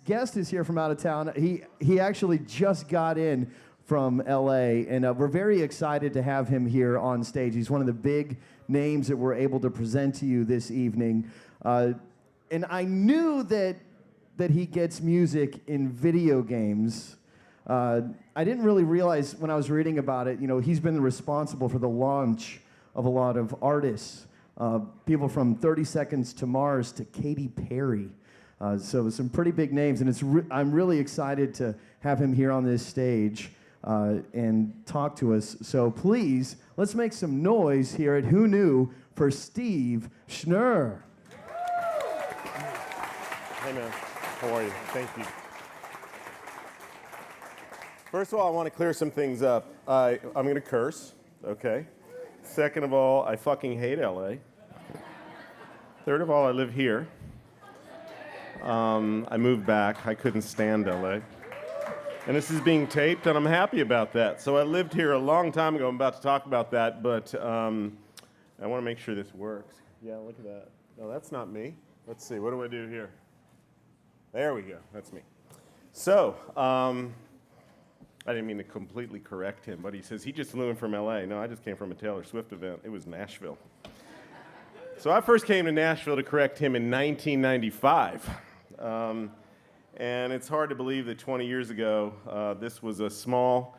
guest is here from out of town. He actually just got in from LA, and we're very excited to have him here on stage. He's one of the big names that we're able to present to you this evening. And I knew that he gets music in video games. I didn't really realize when I was reading about it, he's been responsible for the launch of a lot of artists. People from 30 Seconds to Mars to Katy Perry. So some pretty big names, and I'm really excited to have him here on this stage and talk to us. So please, let's make some noise here at Who Knew for Steve Schnur. Hey man, how are you? Thank you. First of all, I want to clear some things up. I'm going to curse, okay? Second of all, I fucking hate LA. Third of all, I live here. I moved back. I couldn't stand LA. And this is being taped, and I'm happy about that. So I lived here a long time ago. I'm about to talk about that, but I want to make sure this works. Yeah, look at that. No, that's not me. Let's see. What do I do here? There we go. That's me. So I didn't mean to completely correct him, but he says he just flew in from LA. No, I just came from a Taylor Swift event. It was Nashville. So I first came to Nashville to correct him in 1995. And it's hard to believe that 20 years ago, this was a small,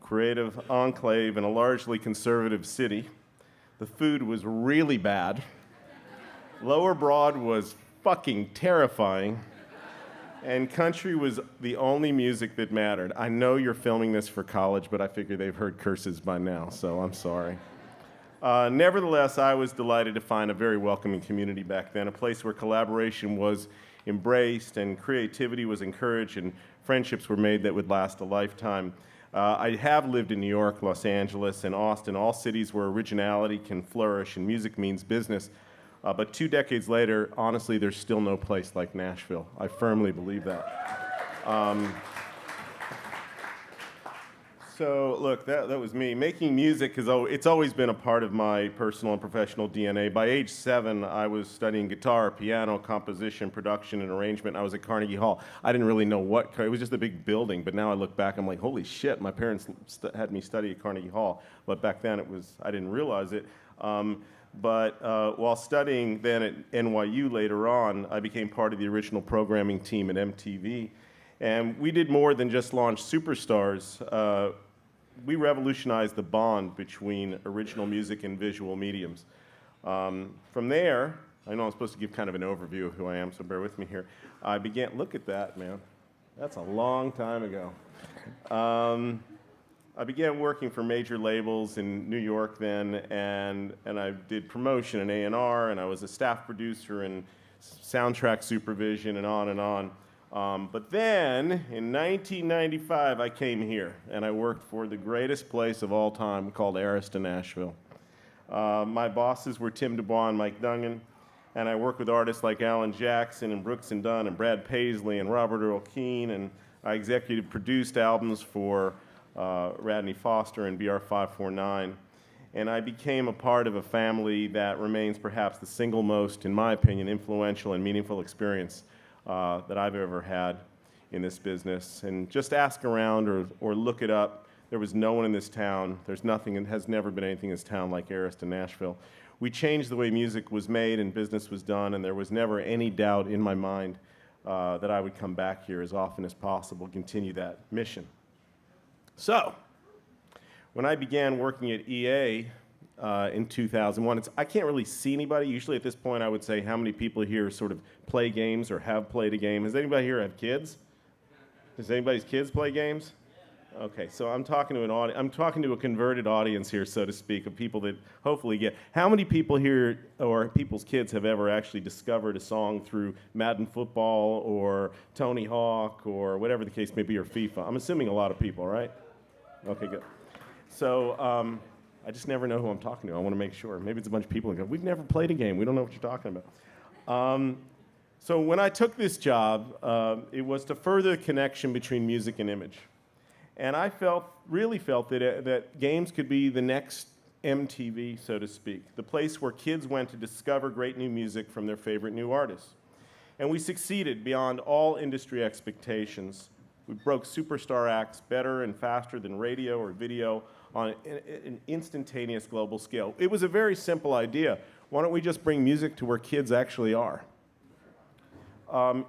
creative enclave in a largely conservative city. The food was really bad. Lower Broad was fucking terrifying. And country was the only music that mattered. I know you're filming this for college, but I figure they've heard curses by now, so I'm sorry. Nevertheless, I was delighted to find a very welcoming community back then, a place where collaboration was embraced and creativity was encouraged and friendships were made that would last a lifetime. I have lived in New York, Los Angeles, and Austin, all cities where originality can flourish and music means business. But 2 decades later, honestly, there's still no place like Nashville. I firmly believe that. So look, that was me. Making music, it's always been a part of my personal and professional DNA. By age 7, I was studying guitar, piano, composition, production, and arrangement. I was at Carnegie Hall. I didn't really know it was just a big building, but now I look back, I'm like, holy shit, my parents had me study at Carnegie Hall. But back then, I didn't realize it. But while studying then at NYU later on, I became part of the original programming team at MTV. And we did more than just launch superstars. We revolutionized the bond between original music and visual mediums. From there, I know I'm supposed to give kind of an overview of who I am, so bear with me here. I began, look at that, man. That's a long time ago. I began working for major labels in New York then, and I did promotion and A&R, and I was a staff producer and soundtrack supervision and on and on. But then, in 1995, I came here, and I worked for the greatest place of all time called Arista Nashville. My bosses were Tim DuBois and Mike Dungan, and I worked with artists like Alan Jackson and Brooks and Dunn and Brad Paisley and Robert Earl Keen, and I executive produced albums for Radney Foster and BR549. And I became a part of a family that remains perhaps the single most, in my opinion, influential and meaningful experience that I've ever had in this business. And just ask around or look it up. There was no one in this town. There's nothing, and has never been anything in this town like Arista Nashville. We changed the way music was made and business was done, and there was never any doubt in my mind that I would come back here as often as possible, continue that mission. So, when I began working at EA in 2001, I can't really see anybody. Usually at this point I would say how many people here sort of play games or have played a game. Does anybody here have kids? Does anybody's kids play games? Okay, so I'm talking to I'm talking to a converted audience here, so to speak, of people that hopefully get. How many people here or people's kids have ever actually discovered a song through Madden Football or Tony Hawk or whatever the case may be, or FIFA? I'm assuming a lot of people, right? Okay, good. So I just never know who I'm talking to. I want to make sure. Maybe it's a bunch of people who go, we've never played a game. We don't know what you're talking about. So when I took this job, it was to further the connection between music and image. And I really felt that games could be the next MTV, so to speak, the place where kids went to discover great new music from their favorite new artists. And we succeeded beyond all industry expectations. We broke superstar acts better and faster than radio or video on an instantaneous global scale. It was a very simple idea. Why don't we just bring music to where kids actually are?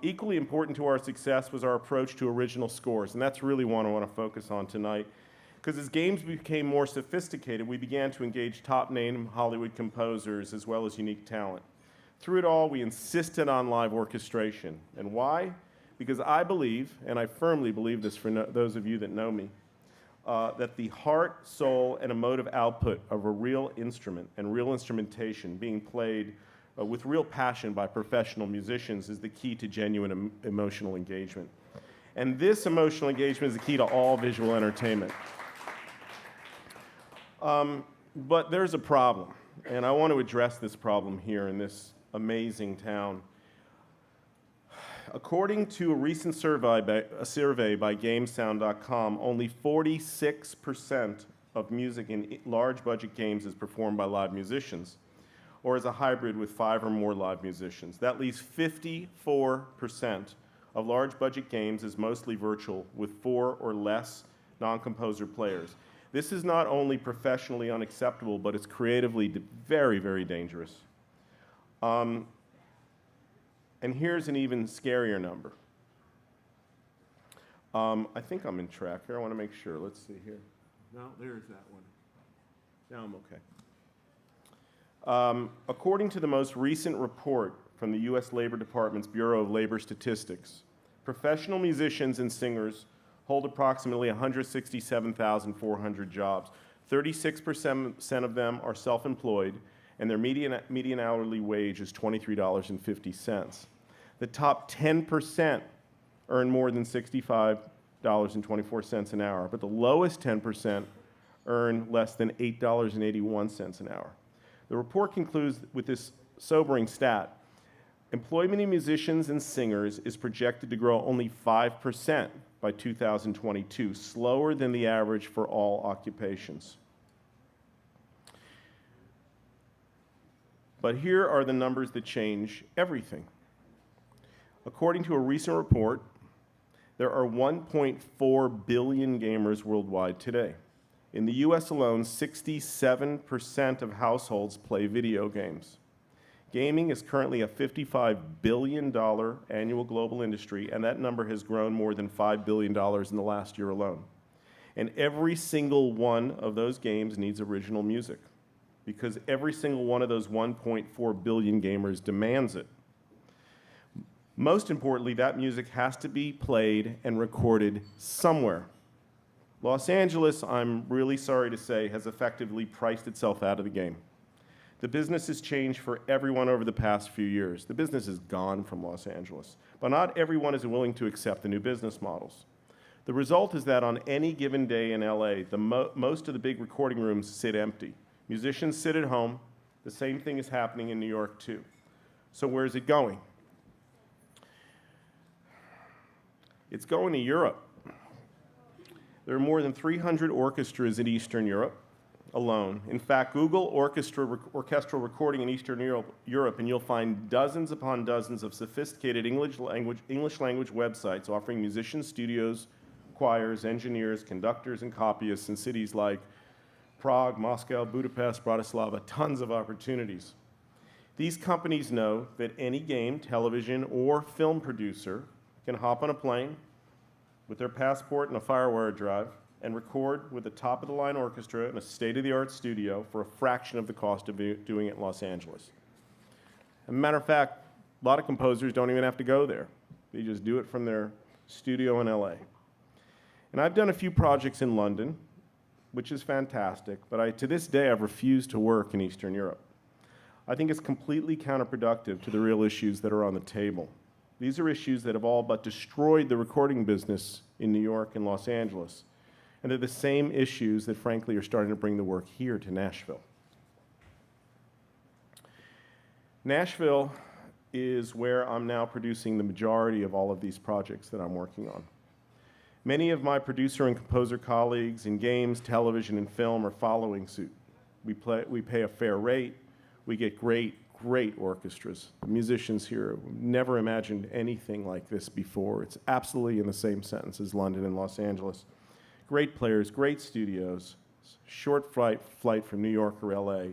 Equally important to our success was our approach to original scores, and that's really what I want to focus on tonight. Because as games became more sophisticated, we began to engage top-name Hollywood composers as well as unique talent. Through it all, we insisted on live orchestration. And why? Because I believe, and I firmly believe this for those of you that know me, that the heart, soul, and emotive output of a real instrument and real instrumentation being played with real passion by professional musicians is the key to genuine emotional engagement. And this emotional engagement is the key to all visual entertainment. But there's a problem, and I want to address this problem here in this amazing town. According to a recent survey by GameSound.com, only 46% of music in large budget games is performed by live musicians, or as a hybrid with 5 or more live musicians. That leaves 54% of large budget games is mostly virtual with 4 or less non-composer players. This is not only professionally unacceptable, but it's creatively very, very dangerous. And here's an even scarier number. I think I'm in track here. I want to make sure. Let's see here. No, there's that one. Now I'm okay. According to the most recent report from the U.S. Labor Department's Bureau of Labor Statistics, professional musicians and singers hold approximately 167,400 jobs. 36% of them are self-employed, and their median hourly wage is $23.50. The top 10% earn more than $65.24 an hour, but the lowest 10% earn less than $8.81 an hour. The report concludes with this sobering stat. Employment of musicians and singers is projected to grow only 5% by 2022, slower than the average for all occupations. But here are the numbers that change everything. According to a recent report, there are 1.4 billion gamers worldwide today. In the US alone, 67% of households play video games. Gaming is currently a $55 billion annual global industry, and that number has grown more than $5 billion in the last year alone. And every single one of those games needs original music, because every single one of those 1.4 billion gamers demands it. Most importantly, that music has to be played and recorded somewhere. Los Angeles, I'm really sorry to say, has effectively priced itself out of the game. The business has changed for everyone over the past few years. The business is gone from Los Angeles, but not everyone is willing to accept the new business models. The result is that on any given day in LA, most of the big recording rooms sit empty. Musicians sit at home. The same thing is happening in New York too. So where is it going? It's going to Europe. There are more than 300 orchestras in Eastern Europe alone. In fact, Google orchestral recording in Eastern Europe, and you'll find dozens upon dozens of sophisticated English language websites offering musicians, studios, choirs, engineers, conductors, and copyists in cities like Prague, Moscow, Budapest, Bratislava, tons of opportunities. These companies know that any game, television, or film producer can hop on a plane with their passport and a FireWire drive and record with a top-of-the-line orchestra in a state-of-the-art studio for a fraction of the cost of doing it in Los Angeles. As a matter of fact, a lot of composers don't even have to go there. They just do it from their studio in LA. And I've done a few projects in London, which is fantastic, but to this day I've refused to work in Eastern Europe. I think it's completely counterproductive to the real issues that are on the table. These are issues that have all but destroyed the recording business in New York and Los Angeles. And they're the same issues that, frankly, are starting to bring the work here to Nashville. Nashville is where I'm now producing the majority of all of these projects that I'm working on. Many of my producer and composer colleagues in games, television, and film are following suit. We pay a fair rate, we get great great orchestras. The musicians here never imagined anything like this before. It's absolutely in the same sentence as London and Los Angeles. Great players, great studios, short flight from New York or LA.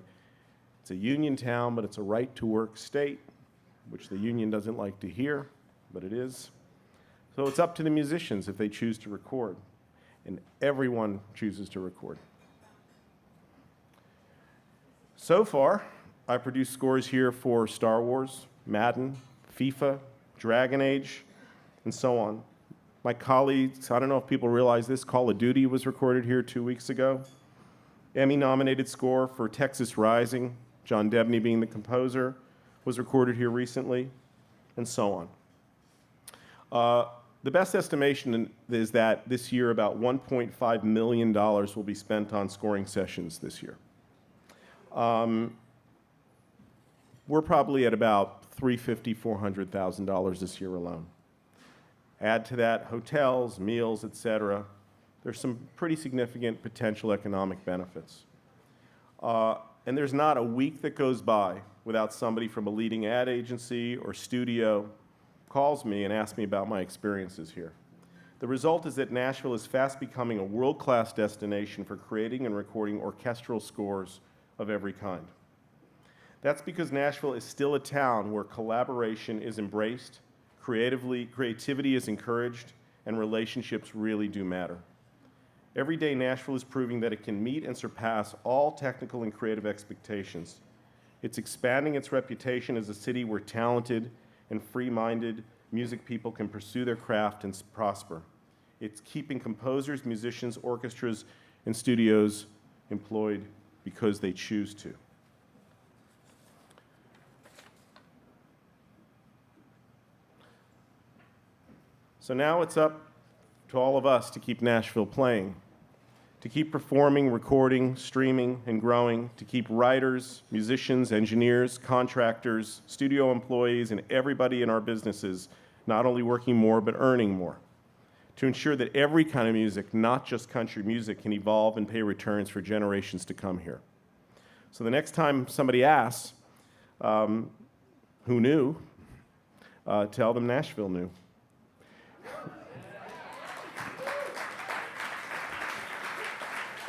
It's a union town, but it's a right-to-work state, which the union doesn't like to hear, but it is. So it's up to the musicians if they choose to record, and everyone chooses to record. So far, I produced scores here for Star Wars, Madden, FIFA, Dragon Age, and so on. My colleagues, I don't know if people realize this, Call of Duty was recorded here 2 weeks ago. Emmy-nominated score for Texas Rising, John Debney being the composer, was recorded here recently, and so on. The best estimation is that this year about $1.5 million will be spent on scoring sessions this year. We're probably at about $350,000, $400,000 this year alone. Add to that hotels, meals, et cetera. There's some pretty significant potential economic benefits. And there's not a week that goes by without somebody from a leading ad agency or studio calls me and asks me about my experiences here. The result is that Nashville is fast becoming a world-class destination for creating and recording orchestral scores of every kind. That's because Nashville is still a town where collaboration is embraced, creativity is encouraged, and relationships really do matter. Every day, Nashville is proving that it can meet and surpass all technical and creative expectations. It's expanding its reputation as a city where talented and free-minded music people can pursue their craft and prosper. It's keeping composers, musicians, orchestras, and studios employed because they choose to. So now it's up to all of us to keep Nashville playing, to keep performing, recording, streaming, and growing, to keep writers, musicians, engineers, contractors, studio employees, and everybody in our businesses not only working more, but earning more, to ensure that every kind of music, not just country music, can evolve and pay returns for generations to come here. So the next time somebody asks, who knew, tell them Nashville knew.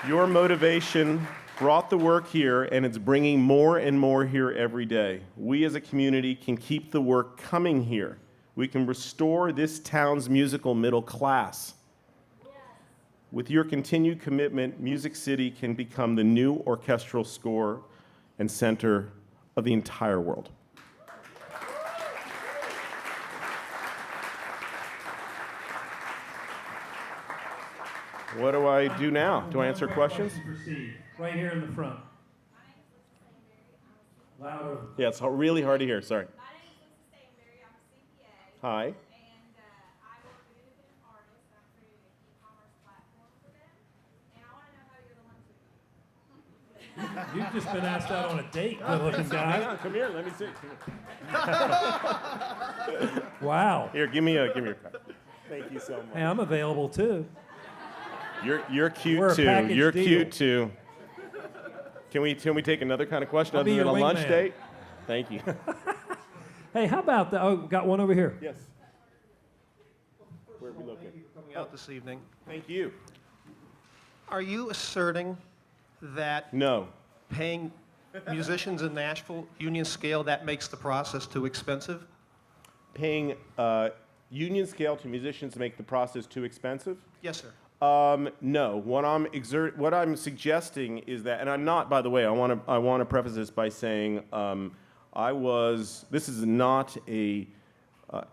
Your motivation brought the work here, and it's bringing more and more here every day. We as a community can keep the work coming here. We can restore this town's musical middle class. Yes. With your continued commitment, Music City can become the new orchestral score and center of the entire world. What do I do now? Do I answer questions? Proceed. Right here in the front. Louder. Yeah, it's really hard to hear. Sorry. My name is Lisa Stanberry. I'm a CPA. Hi. And I work with independent artists. I'm creating an e-commerce platform for them. And I want to know how you're the one to. You've just been asked out on a date, good-looking Hang guy. on, come here. Let me see. Wow. Here, give me your pen. Thank you so much. Hey, I'm available too. You're cute We're a too. package You're deal. cute too. Can we take another kind of question I'll other be than a your lunch wingman. date? Thank you. Hey, how about that? Oh, got one over here. Yes. Where are we looking? Coming out this evening. Thank you. Are you asserting that No. paying musicians in Nashville union scale, that makes the process too expensive? Paying union scale to musicians to make the process too expensive? Yes, sir. No. What I'm suggesting is that, and I'm not, by the way, I want to preface this by saying this is not a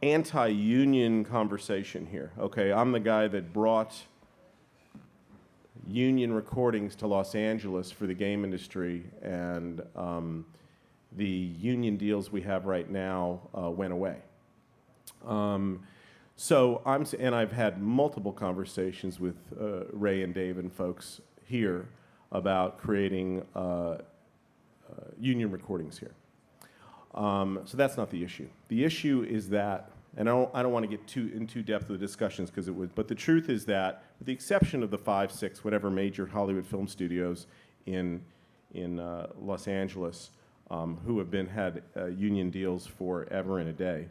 anti-union conversation here. Okay, I'm the guy that brought union recordings to Los Angeles for the game industry, and the union deals we have right now went away. And I've had multiple conversations with Ray and Dave and folks here about creating union recordings here. So that's not the issue. The issue is that, and I don't want to get in too depth of the discussions because it would, but the truth is that, with the exception of the 5, 6, whatever major Hollywood film studios in Los Angeles, who have had union deals forever and a day.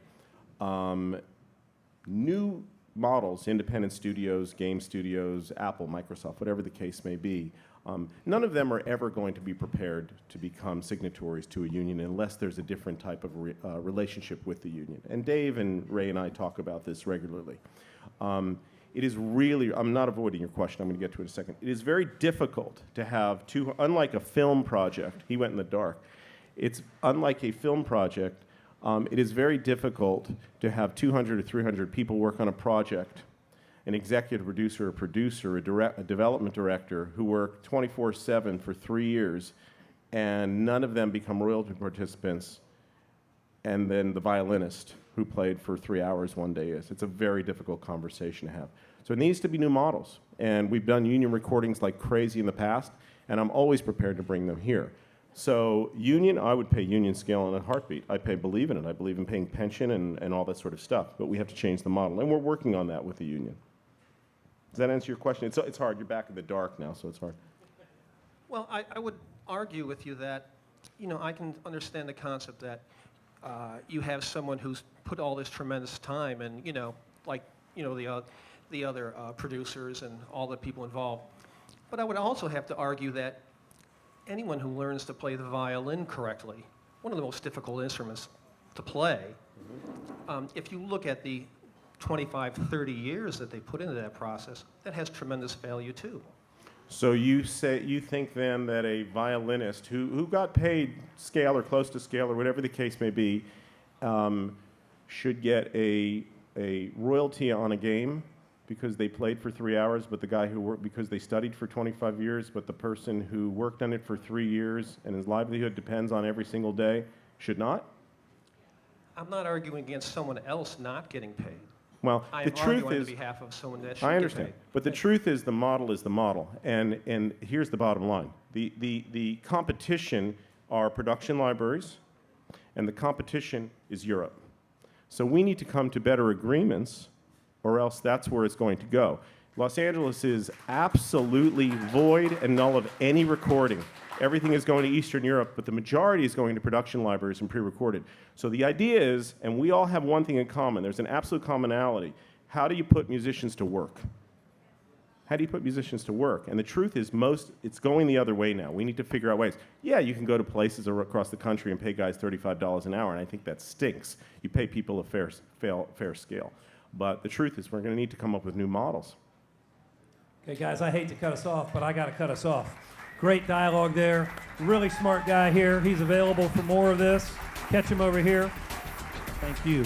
New models, independent studios, game studios, Apple, Microsoft, whatever the case may be, none of them are ever going to be prepared to become signatories to a union unless there's a different type of relationship with the union. And Dave and Ray and I talk about this regularly. It is really, I'm not avoiding your question, I'm going to get to it in a second. It is very difficult to have unlike a film project, he went in the dark, it's unlike a film project, it is very difficult to have 200 or 300 people work on a project, an executive producer, a producer, a development director who work 24/7 for 3 years, and none of them become royalty participants, and then the violinist who played for 3 hours one day is. It's a very difficult conversation to have. So it needs to be new models, and we've done union recordings like crazy in the past, and I'm always prepared to bring them here. So union, I would pay union scale in a heartbeat. I believe in it. I believe in paying pension and all that sort of stuff, but we have to change the model, and we're working on that with the union. Does that answer your question? It's hard. You're back in the dark now, so it's hard. Well, I would argue with you that, I can understand the concept that you have someone who's put all this tremendous time and, the other producers and all the people involved. But I would also have to argue that anyone who learns to play the violin correctly, one of the most difficult instruments to play, if you look at the 25, 30 years that they put into that process, that has tremendous value too. So you think then that a violinist who got paid scale or close to scale or whatever the case may be, should get a royalty on a game because they played for 3 hours, but the guy who worked because they studied for 25 years, but the person who worked on it for 3 years and his livelihood depends on every single day should not? I'm not arguing against someone else not getting paid. Well, I'm the truth arguing is, on behalf of someone that should I get understand, paid. but the truth is the model is the model, and here's the bottom line: the competition are production libraries, and the competition is Europe. So we need to come to better agreements, or else that's where it's going to go. Los Angeles is absolutely void and null of any recording. Everything is going to Eastern Europe, but the majority is going to production libraries and pre-recorded. So the idea is, and we all have one thing in common, there's an absolute commonality. How do you put musicians to work? How do you put musicians to work? And the truth is it's going the other way now. We need to figure out ways. Yeah, you can go to places across the country and pay guys $35 an hour, and I think that stinks. You pay people a fair scale. But the truth is we're going to need to come up with new models. Okay, guys, I hate to cut us off, but I got to cut us off. Great dialogue there. Really smart guy here. He's available for more of this. Catch him over here. Thank you.